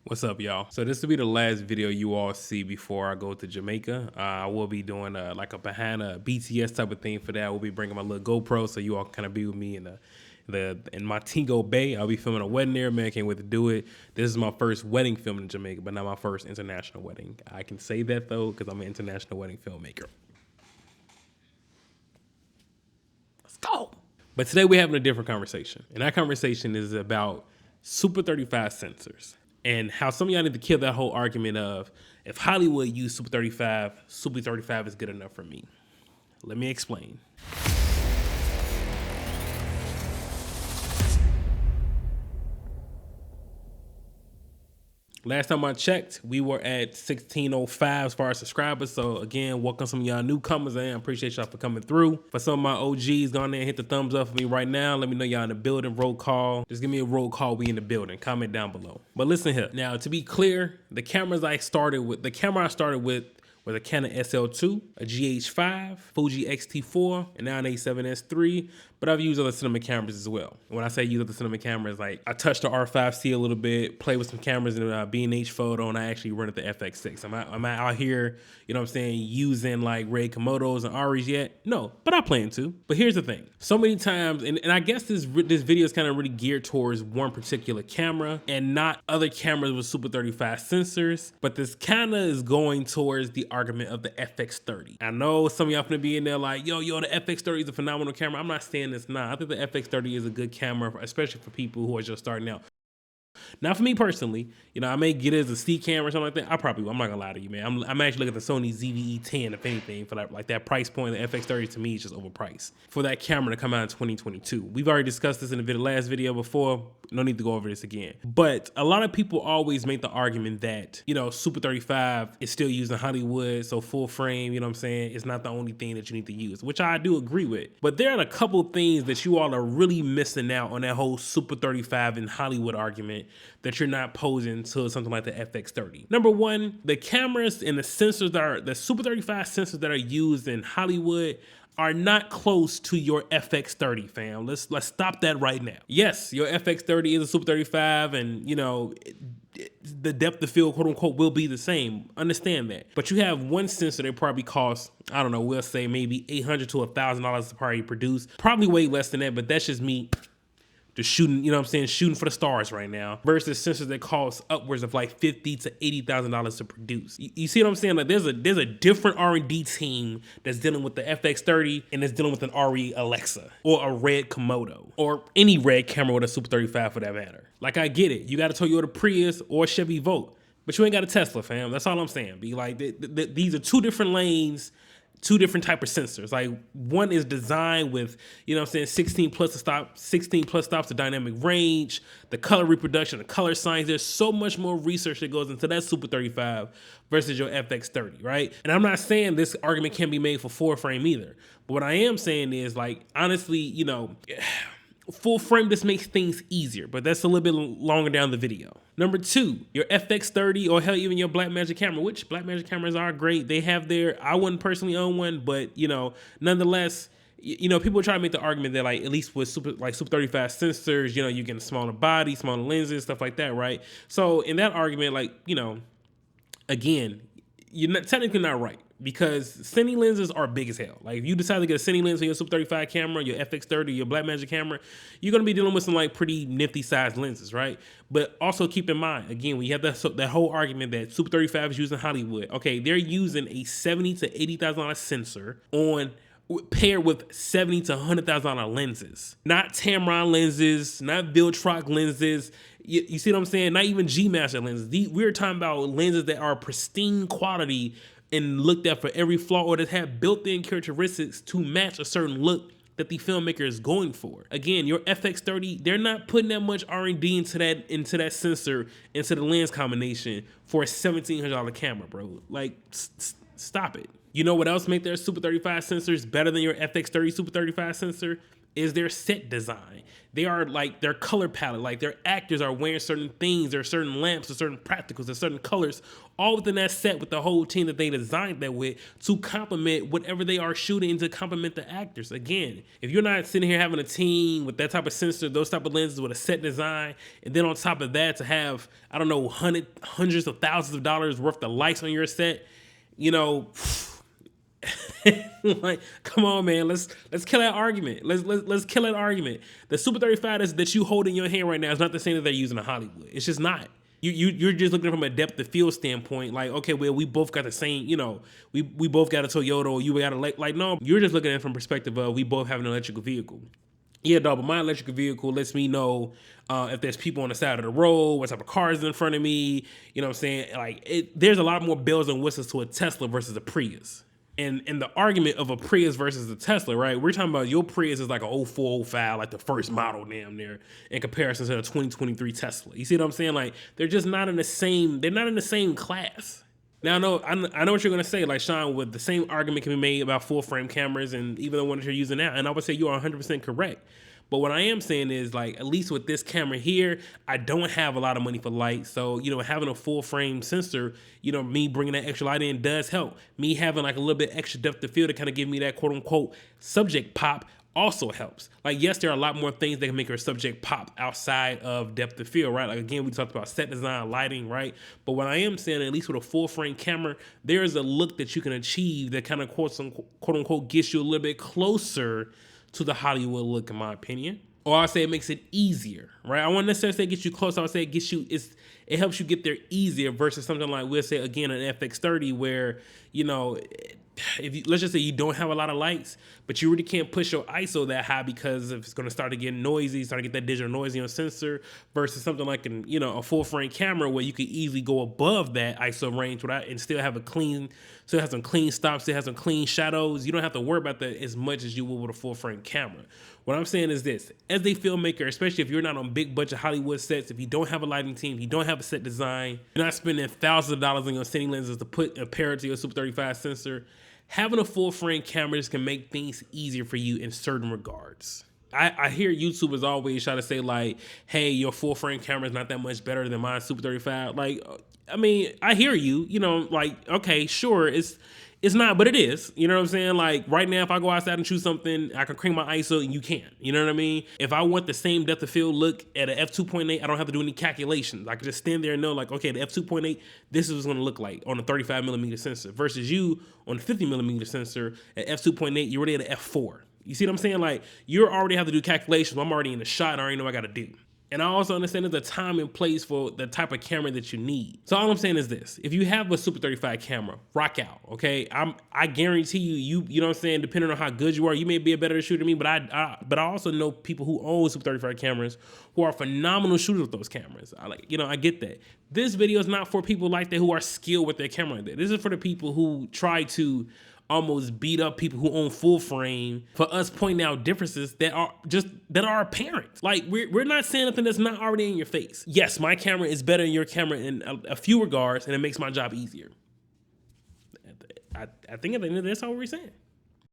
What's up, y'all? So this will be the last video you all see before I go to Jamaica. I will be doing like a behind a BTS type of thing for that. We'll be bringing my little GoPro so you all kind of be with me in Montego Bay. I'll be filming a wedding there, man. Can't wait to do it. This is my first wedding film in Jamaica, but not my first international wedding. I can say that though because I'm an international wedding filmmaker. Let's go. But today we're having a different conversation, and that conversation is about Super 35 sensors. And how some of y'all need to kill that whole argument of if Hollywood used Super 35, Super 35 is good enough for me. Let me explain. Last time I checked, we were at 1605 as far as subscribers. So again, welcome some of y'all newcomers, and I appreciate y'all for coming through. For some of my OGs, go on there and hit the thumbs up for me right now. Let me know y'all in the building. Roll call. Just give me a roll call. We in the building. Comment down below. But listen here. Now, to be clear, the camera I started with was a Canon SL2, a GH5, Fuji X-T4, and now an A7S III. But I've used other cinema cameras as well. When I say use other cinema cameras, like I touched the R5C a little bit, play with some cameras in B&H Photo, and I actually run at the FX6. I'm not out here, you know what I'm saying, using like Red Komodos and ARRIs yet. No, but I plan to. But here's the thing. So many times, and I guess this video is kind of really geared towards one particular camera and not other cameras with Super 35 sensors, but this kind of is going towards the argument of the FX30. I know some of y'all gonna be in there like, yo, the FX30 is a phenomenal camera. I'm not saying it's not. I think the FX30 is a good camera, especially for people who are just starting out. Now, for me personally, you know, I may get it as a C camera or something like that. I'm not gonna lie to you, man. I'm actually looking at the Sony ZV-E10, if anything, for like that price point. The FX30 to me is just overpriced for that camera to come out in 2022. We've already discussed this in the last video before. No need to go over this again. But a lot of people always make the argument that, you know, Super 35 is still used in Hollywood, so full frame, you know what I'm saying, it's not the only thing that you need to use, which I do agree with. But there are a couple things that you all are really missing out on that whole Super 35 in Hollywood argument that you're not posing to something like the FX30. Number one, the cameras and the sensors the Super 35 sensors that are used in Hollywood are not close to your FX30, fam. Let's stop that right now. Yes, your FX30 is a Super 35, and you know, the depth of field, quote unquote, will be the same. Understand that. But you have one sensor that probably costs, I don't know, we'll say maybe $800 to $1,000 to probably produce. Probably way less than that, but that's just me just shooting, you know what I'm saying, shooting for the stars right now, versus sensors that cost upwards of like $50,000 to $80,000 to produce. You see what I'm saying? Like there's a different R&D team that's dealing with the FX30 and that's dealing with an ARRI Alexa or a Red Komodo or any Red camera with a Super 35 for that matter. Like I get it, you got a Toyota Prius or a Chevy Volt, but you ain't got a Tesla, fam. That's all I'm saying. Be like, these are two different lanes, two different type of sensors. Like one is designed with, you know what I'm saying, 16 plus stops of dynamic range, the color reproduction, the color science. There's so much more research that goes into that Super 35 versus your FX30, right? And I'm not saying this argument can be made for full frame either. But what I am saying is, like, honestly, you know, full frame just makes things easier, but that's a little bit longer down the video. Number two, your FX30 or hell, even your Blackmagic camera, which Blackmagic cameras are great. They have I wouldn't personally own one, but you know, nonetheless, you know, people try to make the argument that like, at least with Super 35 sensors, you know, you get a smaller body, smaller lenses, stuff like that, right? So in that argument, like, you know, again, you're technically not right, because Cine lenses are big as hell. Like if you decide to get a Cine lens on your Super 35 camera, your FX30, your Blackmagic camera, you're gonna be dealing with some like pretty nifty sized lenses, right? But also keep in mind, again, we have that whole argument that Super 35 is used in Hollywood. Okay, they're using a $70,000 to $80,000 sensor paired with $70,000 to $100,000 lenses, not Tamron lenses, not Viltrox lenses. You see what I'm saying? Not even G-Master lenses. We're talking about lenses that are pristine quality and looked at for every flaw, or that have built-in characteristics to match a certain look that the filmmaker is going for. Again, your FX30, they're not putting that much R&D into that sensor, into the lens combination for a $1,700 camera, bro. Like, stop it. You know what else make their Super 35 sensors better than your FX30 Super 35 sensor? is their set design. They are like their color palette, like their actors are wearing certain things, there are certain lamps, or certain practicals, or certain colors, all within that set with the whole team that they designed that with to complement whatever they are shooting, to complement the actors. Again, if you're not sitting here having a team with that type of sensor, those type of lenses with a set design, and then on top of that to have, I don't know, hundreds of thousands of dollars worth of lights on your set, you know, like, come on, man. Let's kill that argument. Let's kill that argument. The Super 35 that you hold in your hand right now is not the same that they're using in Hollywood. It's just not. You're just looking from a depth of field standpoint. Like, okay, well, we both got the same. You know, we both got a Toyota, or you got a like. No, you're just looking at it from perspective of we both have an electrical vehicle. Yeah, dog, but my electrical vehicle lets me know if there's people on the side of the road, what type of cars in front of me. You know what I'm saying? Like, there's a lot more bells and whistles to a Tesla versus a Prius. And the argument of a Prius versus a Tesla, right? We're talking about your Prius is like a 04, 05, like the first model damn near, in comparison to the 2023 Tesla. You see what I'm saying? Like, they're just not in the same, they're not in the same class. Now, I know what you're gonna say, like, Sean, with the same argument can be made about full frame cameras and even the one that you're using now. And I would say you are 100% correct. But what I am saying is, like, at least with this camera here, I don't have a lot of money for light. So, you know, having a full frame sensor, you know, me bringing that extra light in does help. Me having like a little bit extra depth of field to kind of give me that quote unquote subject pop also helps. Like, yes, there are a lot more things that can make your subject pop outside of depth of field, right? Like, again, we talked about set design, lighting, right? But what I am saying, at least with a full frame camera, there is a look that you can achieve that kind of quote unquote gets you a little bit closer to the Hollywood look, in my opinion. Or I'll say it makes it easier, right? I won't necessarily say it gets you close. I would say it gets you, it helps you get there easier versus something like, we'll say again, an FX30 where, you know, if you, let's just say you don't have a lot of lights, but you really can't push your ISO that high because if it's going to start to get noisy, start to get that digital noise in your sensor, versus something like a full frame camera where you could easily go above that ISO range without and still have still have some clean stops, still have some clean shadows. You don't have to worry about that as much as you would with a full frame camera. What I'm saying is this: as a filmmaker, especially if you're not on big budget Hollywood sets, if you don't have a lighting team, if you don't have a set design, you're not spending thousands of dollars on your cine lenses to put a pair to your Super 35 sensor, having a full frame camera just can make things easier for you in certain regards. I hear YouTubers always try to say like, hey, your full frame camera is not that much better than my Super 35. Like, I mean, I hear you, you know, like, okay, sure, it's not, but it is. You know what I'm saying? Like, right now, if I go outside and shoot something, I can crank my ISO and you can't. You know what I mean? If I want the same depth of field look at an f2.8, I don't have to do any calculations. I can just stand there and know, like, okay, the f2.8, this is what it's going to look like on a 35mm sensor versus you on a 50mm sensor at f2.8, you're already at an f4. You see what I'm saying? Like, you already have to do calculations. I'm already in the shot. I already know what I got to do. And I also understand there's a time and place for the type of camera that you need. So all I'm saying is this: if you have a Super 35 camera, rock out, okay? I guarantee you know what I'm saying, depending on how good you are, you may be a better shooter than me, but I also know people who own Super 35 cameras who are phenomenal shooters with those cameras. I get that. This video is not for people like that who are skilled with their camera like that. This is for the people who try to almost beat up people who own full frame for us pointing out differences that are apparent. Like, we're not saying nothing that's not already in your face. Yes, my camera is better than your camera in a few regards, and it makes my job easier. I think at the end of this, that's all we're saying.